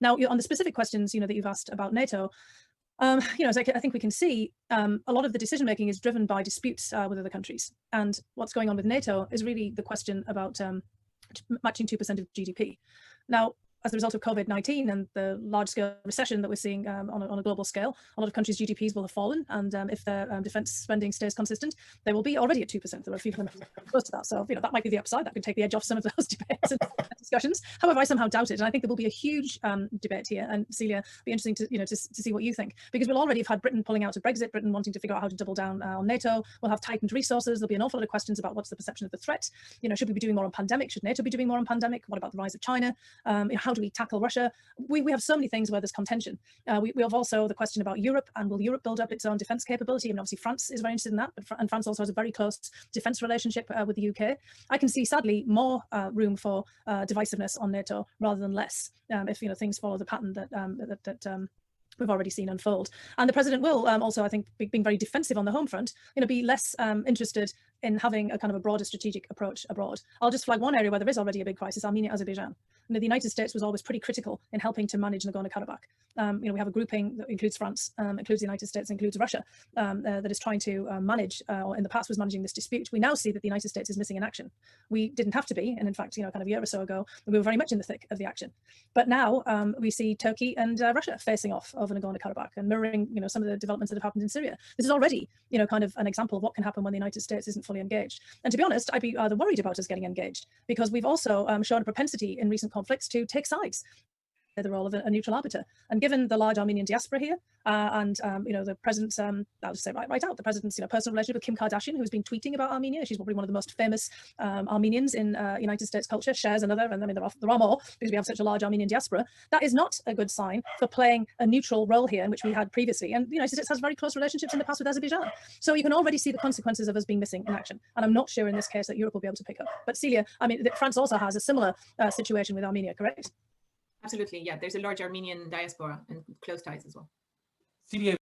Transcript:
Now, on the specific questions, that you've asked about NATO, as I think we can see, a lot of the decision making is driven by disputes with other countries. And what's going on with NATO is really the question about matching 2% of GDP. Now, as a result of COVID-19 and the large-scale recession that we're seeing on a global scale, a lot of countries' GDPs will have fallen, and if their defence spending stays consistent, they will be already at 2%. There are a few close to that, so that might be the upside. That could take the edge off some of those debates and discussions. However, I somehow doubt it, and I think there will be a huge debate here. And Celia, it'll be interesting to see what you think, because we'll already have had Britain pulling out of Brexit, Britain wanting to figure out how to double down on NATO. We'll have tightened resources. There'll be an awful lot of questions about what's the perception of the threat. Should we be doing more on pandemic? Should NATO be doing more on pandemic? What about the rise of China? How do we tackle Russia? We have so many things where there's contention. We have also the question about Europe, and will Europe build up its own defence capability? And obviously France is very interested in that, and France also has a very close defence relationship with the UK. I can see, sadly, more room for divisiveness on NATO rather than less, if things follow the pattern that we've already seen unfold. And the president will also, I think, being very defensive on the home front, be less interested in having a kind of a broader strategic approach abroad. I'll just flag one area where there is already a big crisis: Armenia, Azerbaijan. The United States was always pretty critical in helping to manage Nagorno-Karabakh. We have a grouping that includes France, includes the United States, includes Russia, that is trying to manage, or in the past was managing this dispute. We now see that the United States is missing in action. We didn't have to be, and in fact, kind of a year or so ago, we were very much in the thick of the action. But now we see Turkey and Russia facing off over Nagorno-Karabakh and mirroring, some of the developments that have happened in Syria. This is already, kind of an example of what can happen when the United States isn't fully engaged. And to be honest, I'd be rather worried about us getting engaged, because we've also shown a propensity in recent conflicts to take sides, the role of a neutral arbiter. And given the large Armenian diaspora here, and the president's, I'll just say right out, the president's personal relationship with Kim Kardashian, who's been tweeting about Armenia. She's probably one of the most famous Armenians in United States culture. Shares another, and I mean there are more, because we have such a large Armenian diaspora. That is not a good sign for playing a neutral role here, in which we had previously. And the United States has very close relationships in the past with Azerbaijan. So you can already see the consequences of us being missing in action. And I'm not sure in this case that Europe will be able to pick up. But Celia, I mean, France also has a similar situation with Armenia, correct? Absolutely, yeah. There's a large Armenian diaspora and close ties as well. Celia,